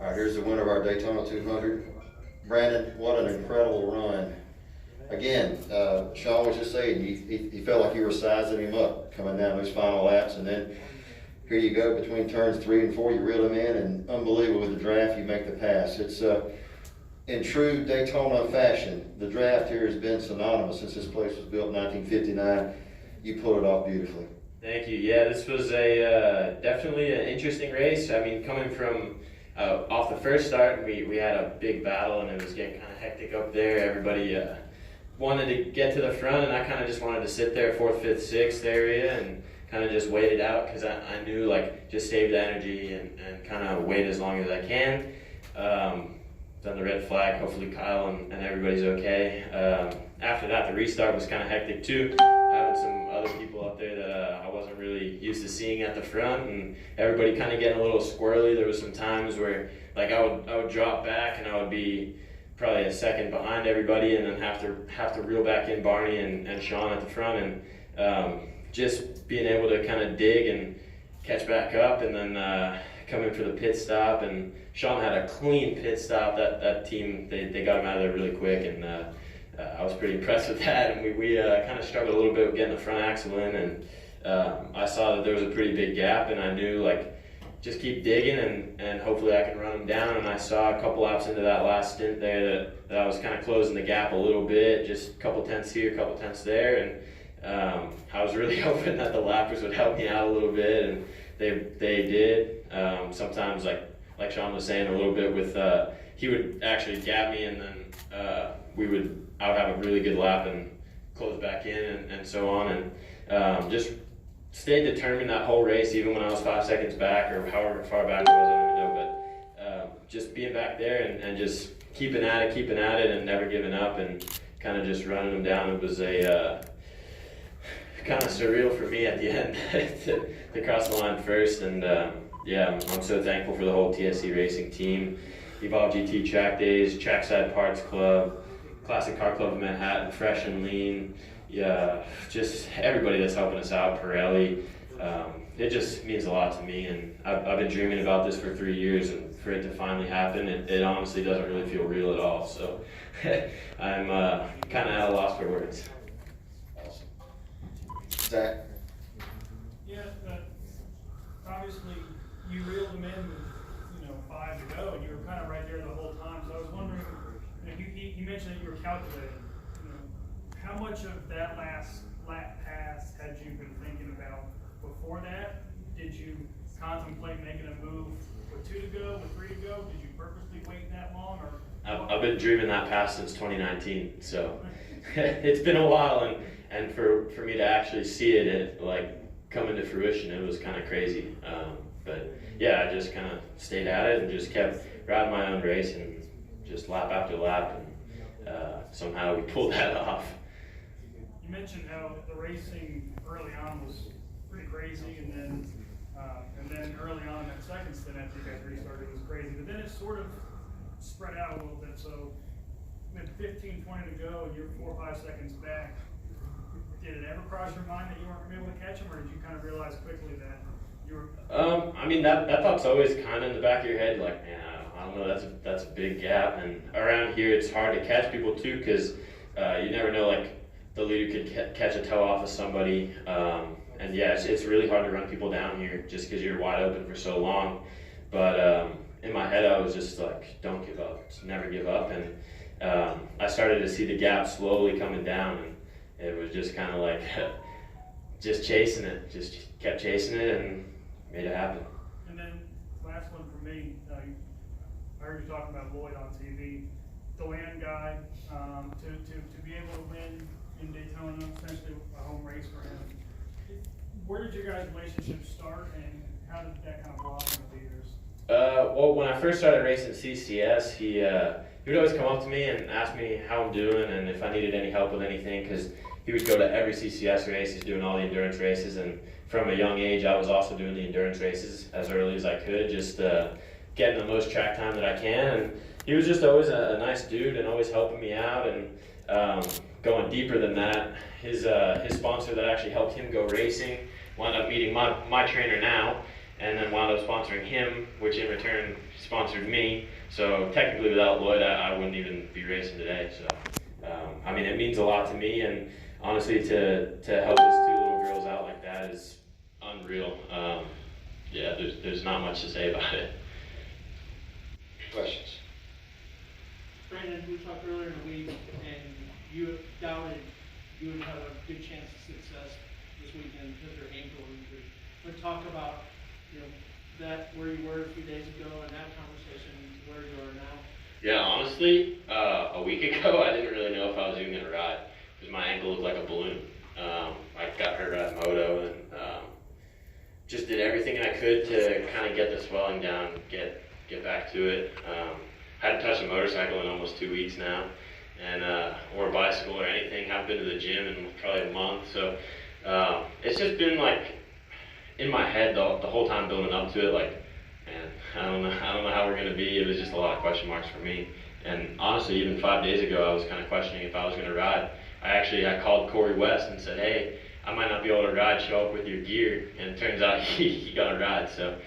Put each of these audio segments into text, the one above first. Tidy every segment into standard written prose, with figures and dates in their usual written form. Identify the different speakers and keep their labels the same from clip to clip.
Speaker 1: All right, here's the winner of our Daytona 200. Brandon, what an incredible run. Again, Sean was just saying, he felt like you were sizing him up coming down those final laps, and then here you go between turns 3 and 4, you reel him in, and unbelievable with the draft, you make the pass. It's in true Daytona fashion. The draft here has been synonymous since this place was built in 1959. You pulled it off beautifully.
Speaker 2: Thank you. Yeah, this was a definitely an interesting race. I mean, coming from off the first start, we had a big battle, and it was getting kind of hectic up there. Everybody wanted to get to the front, and I kind of just wanted to sit there 4th, 5th, 6th area and kind of just wait it out, because I knew, like, just save the energy and kind of wait as long as I can. Done the red flag, hopefully Kyle and everybody's okay. After that, the restart was kind of hectic too, having some other people up there that I wasn't really used to seeing at the front, and everybody kind of getting a little squirrely. There was some times where, like, I would drop back and I would be probably a second behind everybody, and then have to reel back in Barney and Sean at the front, and just being able to kind of dig and catch back up, and then come in for the pit stop. And Sean had a clean pit stop. That team, they got him out of there really quick, and I was pretty impressed with that. And we kind of struggled a little bit with getting the front axle in, and I saw that there was a pretty big gap, and I knew, like, just keep digging and hopefully I can run them down. And I saw a couple laps into that last stint there that I was kind of closing the gap a little bit, just a couple tenths here, a couple tenths there, and I was really hoping that the lappers would help me out a little bit, and they did. Sometimes, like Sean was saying, a little bit with he would actually gap me, and then I would have a really good lap and close back in, and so on, and just stayed determined that whole race, even when I was 5 seconds back, or however far back I was, I don't even know, but just being back there and just keeping at it and never giving up, and kind of just running them down. It was a kind of surreal for me at the end to cross the line first, and yeah, I'm so thankful for the whole TSC Racing team, Evolve GT Track Days, Trackside Parts Club, Classic Car Club of Manhattan, Fresh and Lean, yeah, just everybody that's helping us out, Pirelli. It just means a lot to me, and I've been dreaming about this for 3 years, and for it to finally happen, it honestly doesn't really feel real at all, so I'm kind of at a loss for words.
Speaker 1: Awesome. Zach?
Speaker 3: Yeah, obviously you reeled them in with 5 to go, and you were kind of right there the whole time. So I was wondering, you mentioned that you were calculating. How much of that last lap pass had you been thinking about before that? Did you contemplate making a move with 2 to go, with 3 to go? Did you purposely wait that long, or?
Speaker 2: I've been dreaming that pass since 2019, so it's been a while, and for me to actually see it like come into fruition, it was kind of crazy. But yeah, I just kind of stayed at it and just kept riding my own race, and just lap after lap, and somehow we pulled that off.
Speaker 3: You mentioned how the racing early on was pretty crazy, and then early on that second stint after you guys restarted, it was crazy. But then it sort of spread out a little bit. So with 15, 20 to go, and you're 4 or 5 seconds back, did it ever cross your mind that you weren't going to be able to catch them, or did you kind of realize quickly that you were?
Speaker 2: I mean, that thought's always kind of in the back of your head, like, man, I don't know, that's a big gap, and around here it's hard to catch people too, because you never know, like, the leader could catch a toe off of somebody, and yeah, it's really hard to run people down here just because you're wide open for so long. But in my head, I was just like, don't give up, just never give up, and I started to see the gap slowly coming down, and it was just kind of like just chasing it, just kept chasing it, and made it happen.
Speaker 3: And then last one for me, I heard you talking about Lloyd on TV, the land guy, to be able to win in Daytona, essentially a home race for him. Where did your guys' relationship start, and how did that kind of blossom with the years?
Speaker 2: Well, when I first started racing CCS, he would always come up to me and ask me how I'm doing and if I needed any help with anything, because he would go to every CCS race. He's doing all the endurance races, and from a young age, I was also doing the endurance races as early as I could, just getting the most track time that I can. And he was just always a nice dude and always helping me out. And going deeper than that, his sponsor that actually helped him go racing wound up meeting my trainer now, and then wound up sponsoring him, which in return sponsored me. So technically without Lloyd, I wouldn't even be racing today. So, I mean, it means a lot to me, and honestly, to help these two little girls out like that is unreal. Yeah, there's not much to say about it.
Speaker 1: Questions?
Speaker 4: Brandon, we talked earlier in the week, and you doubted you would have a good chance of success this weekend because of your ankle injury. But talk about, that where you were a few days ago and that conversation, where you are now.
Speaker 2: Yeah, honestly, a week ago, I didn't really know if I was even gonna ride because my ankle looked like a balloon. I got hurt at moto and just did everything I could to kind of get the swelling down, get back to it. Hadn't touched a motorcycle in almost 2 weeks now, and or a bicycle or anything. Haven't been to the gym in probably a month, so it's just been like in my head the whole time building up to it. Like, man, I don't know how we're gonna be. It was just a lot of question marks for me. And honestly, even 5 days ago, I was kind of questioning if I was gonna ride. I called Corey West and said, hey, I might not be able to ride. Show up with your gear, and it turns out he got a ride. So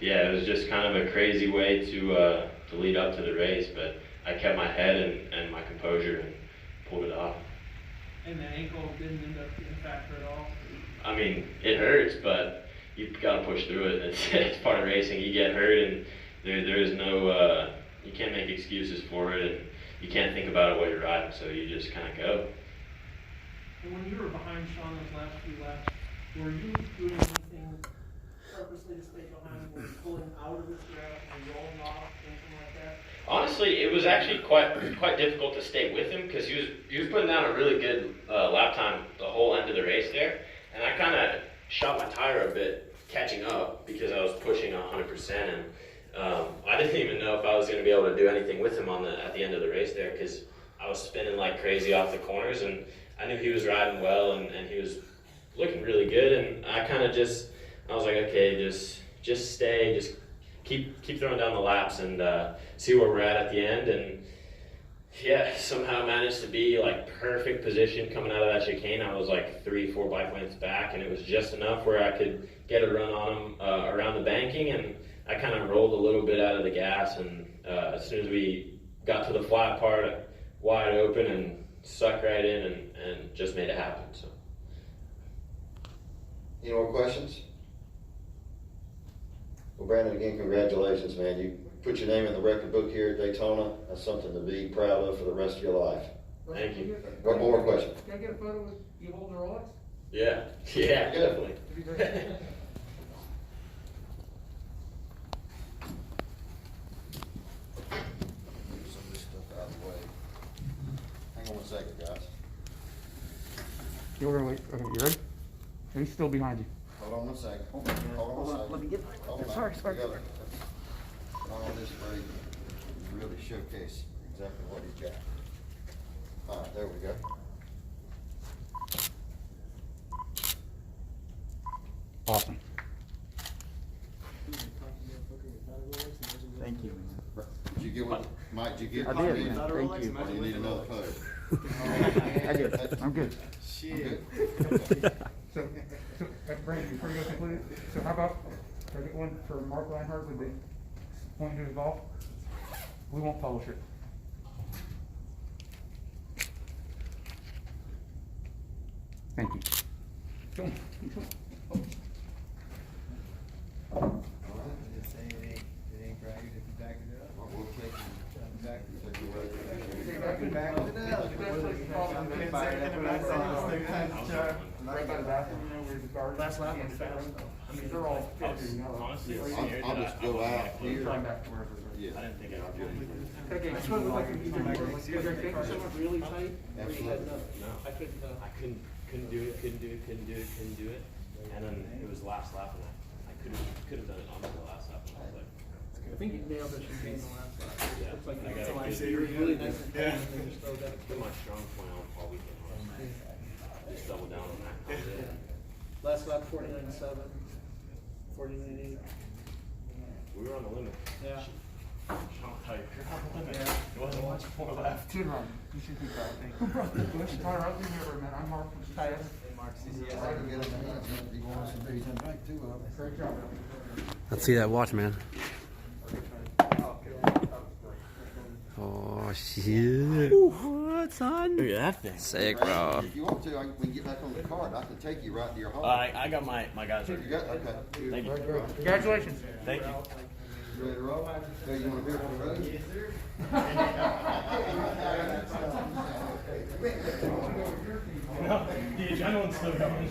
Speaker 2: yeah, it was just kind of a crazy way to lead up to the race, but I kept my head and my composure and pulled it off.
Speaker 4: And the ankle didn't end up being a factor at all?
Speaker 2: I mean, it hurts, but you've got to push through it. It's part of racing. You get hurt, and there is no, you can't make excuses for it, and you can't think about it while you're riding, so you just kind of go.
Speaker 4: And when you were behind Sean those last few laps, were you doing anything purposely to stay behind? Were you pulling out of the track and rolling off, anything like that?
Speaker 2: Honestly, it was actually quite difficult to stay with him because he was putting down a really good lap time the whole end of the race there, and I kind of shot my tire a bit catching up because I was pushing 100%, and I didn't even know if I was going to be able to do anything with him at the end of the race there because I was spinning like crazy off the corners, and I knew he was riding well and he was looking really good, and I was like, okay, just stay, just keep throwing down the laps and see where we're at the end. And yeah, somehow managed to be like perfect position coming out of that chicane. I was like 3-4 bike lengths back, and it was just enough where I could get a run on him around the banking, and I kind of rolled a little bit out of the gas, and as soon as we got to the flat part, wide open and sucked right in and just made it happen. So.
Speaker 1: Any more questions? Well, Brandon, again, congratulations, man. You put your name in the record book here at Daytona. That's something to be proud of for the rest of your life.
Speaker 2: Thank you.
Speaker 1: One more question.
Speaker 5: Can I get a photo with you holding the Rolex?
Speaker 2: Yeah, definitely.
Speaker 1: Some of this stuff out of the way. Hang on one second, guys.
Speaker 5: You're gonna wait. Okay, you ready? He's still behind you.
Speaker 1: Hold on one second. Hold on one second.
Speaker 5: Let me get.
Speaker 1: Sorry.
Speaker 5: Sorry.
Speaker 1: All this way to really showcase exactly what he's got. All right, there we go.
Speaker 5: Awesome.
Speaker 6: Thank you.
Speaker 1: Did you get one? Mike, did you get
Speaker 5: I
Speaker 1: one?
Speaker 5: did, man. Thank you.
Speaker 1: Or do you need another photo?
Speaker 5: I did. I'm good.
Speaker 1: Shit.
Speaker 5: So, Brandon, before you go conclude, so how about, can I get one for Mark Reinhardt with the point to his ball? We won't publish it. Thank you. Come on.
Speaker 1: All right. It ain't right if you back it up. We'll take you back.
Speaker 5: Right by the bathroom, you know, where the guard.
Speaker 4: Last lap was fast.
Speaker 5: I mean, they're all fifty, you know.
Speaker 2: Honestly,
Speaker 1: I'll just go out here.
Speaker 5: Flying back to wherever.
Speaker 1: Yeah.
Speaker 2: I didn't think I would do anything.
Speaker 4: Okay, I just want to look like you did my was your someone really tight?
Speaker 1: Absolutely.
Speaker 2: No.
Speaker 4: I couldn't,
Speaker 2: I couldn't do it. And then it was last lap, and I could have done it on the last lap. And I was like,
Speaker 4: I think you nailed it in the last lap.
Speaker 2: Yeah.
Speaker 4: Looks like
Speaker 2: I
Speaker 4: you
Speaker 2: got a good-
Speaker 4: you're really nice and tight, and then just throw that.
Speaker 2: put my strong point on all weekend. Just double down on that. That was it.
Speaker 4: Last lap 49.7, 49.8.
Speaker 2: We were on the limit.
Speaker 4: Yeah.
Speaker 2: Sean tight. You're on the limit.
Speaker 4: Yeah.
Speaker 2: There wasn't much more left.
Speaker 5: Good run. You should be proud. Thank you. Who brought the bush? Tyler, I'll give you a man. I'm Mark from Tyler.
Speaker 6: Let's see that watch, man. Oh shit! What, son?
Speaker 7: Look at that thing.
Speaker 6: Sick, bro.
Speaker 1: If you want to, we can get back on the card. I can take you right to your home.
Speaker 7: I got my guys
Speaker 1: You
Speaker 7: ready.
Speaker 1: got, okay.
Speaker 7: Thank you.
Speaker 5: Congratulations.
Speaker 7: Thank you.
Speaker 1: You ready to roll? Hey, you want to beer for the road? Yes, sir.
Speaker 4: The adrenaline's still going.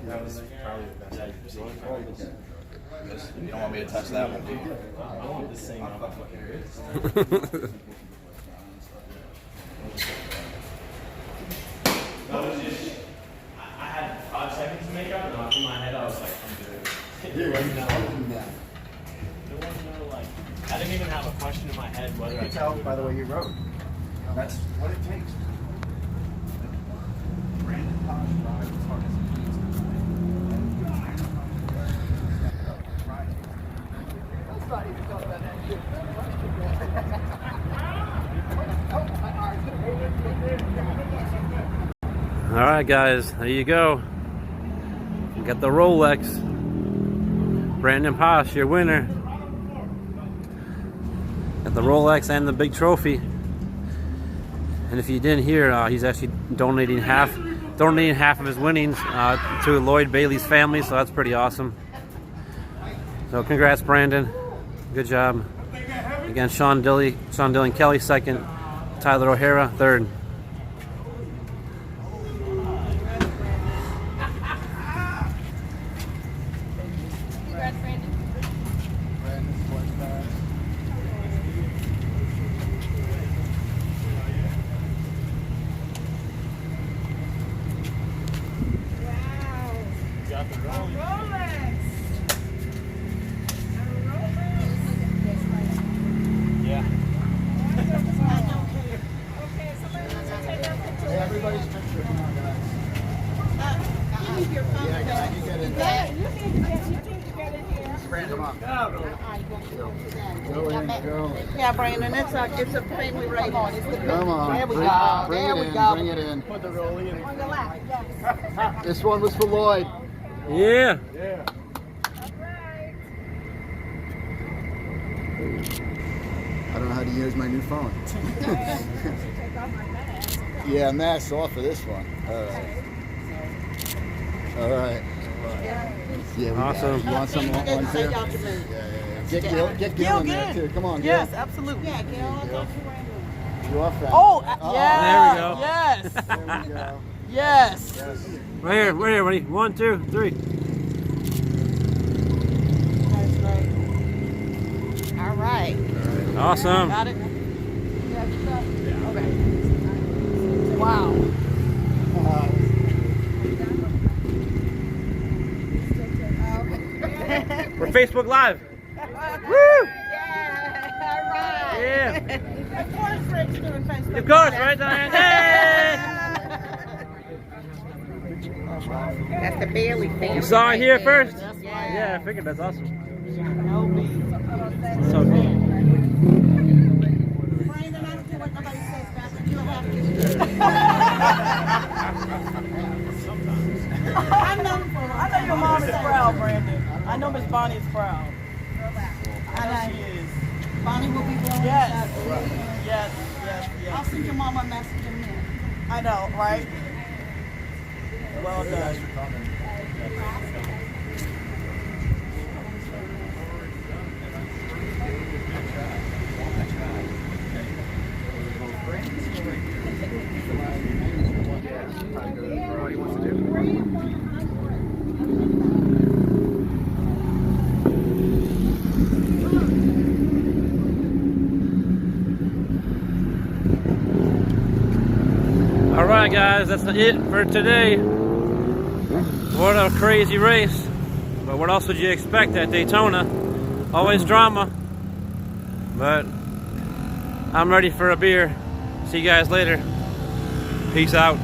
Speaker 7: That was probably the best I've seen. You don't want me to touch that one, do you? I want this thing on my fucking
Speaker 2: I had 5 seconds to make up, and in my head I was like, I'm good.
Speaker 7: There wasn't no, like, I didn't even have a question in my head whether I could tell by the way you wrote. That's what it takes. Brandon Paasch drives as hard as he needs to. Let's not even talk about that shit.
Speaker 6: All right, guys, there you go. You got the Rolex. Brandon Paasch, your winner. Got the Rolex and the big trophy. And if you didn't hear, he's actually donating half of his winnings to Lloyd Bailey's family. So that's pretty awesome. So congrats, Brandon. Good job. Again, Sean Dillon Kelly second. Tyler O'Hara third.
Speaker 8: Yeah, Brandon, it's a family rating.
Speaker 9: Come on,
Speaker 8: There we
Speaker 9: bring,
Speaker 8: go.
Speaker 9: bring
Speaker 8: There
Speaker 9: it
Speaker 8: we
Speaker 9: in,
Speaker 8: go.
Speaker 9: bring it in.
Speaker 8: On the left, yes.
Speaker 9: This one was for Lloyd.
Speaker 6: Yeah.
Speaker 9: I don't know how to use my new phone. Yeah, mask off for this one. All right. Yeah, we
Speaker 6: Awesome.
Speaker 9: You want some
Speaker 8: Didn't
Speaker 9: one
Speaker 8: say
Speaker 9: too?
Speaker 8: y'all to move.
Speaker 9: Get Gil in there too. Come on, Gil.
Speaker 8: Yes, absolutely. Yeah, get all the
Speaker 9: You are fat.
Speaker 8: Oh,
Speaker 6: There
Speaker 8: yeah.
Speaker 6: we go.
Speaker 8: Yes.
Speaker 9: There we go.
Speaker 8: Yes.
Speaker 6: Right here, ready? 1, 2, 3.
Speaker 8: That's great. All right.
Speaker 6: Awesome.
Speaker 8: Got it? Okay. Wow.
Speaker 6: We're Facebook Live.
Speaker 8: Woo! Yeah, all right.
Speaker 6: Yeah.
Speaker 8: Of course Rick's doing Facebook.
Speaker 6: Of course, right, Diane? Hey!
Speaker 8: That's the Bailey family.
Speaker 6: You saw it here first?
Speaker 8: Yeah.
Speaker 6: Yeah, I figured that's awesome.
Speaker 8: No beef.
Speaker 6: So cool.
Speaker 8: Brandon, I don't care what nobody says about it. You'll have to. I know your mom is proud, Brandon. I know Miss Bonnie is proud. I know she is. Bonnie will be blowing
Speaker 10: Yes.
Speaker 8: us up.
Speaker 10: Yes.
Speaker 8: I'll send your mama a message in a minute.
Speaker 10: I know, right? Well done.
Speaker 6: Alright guys, that's it for today. What a crazy race. But what else would you expect at Daytona? Always drama. But I'm ready for a beer. See you guys later. Peace out.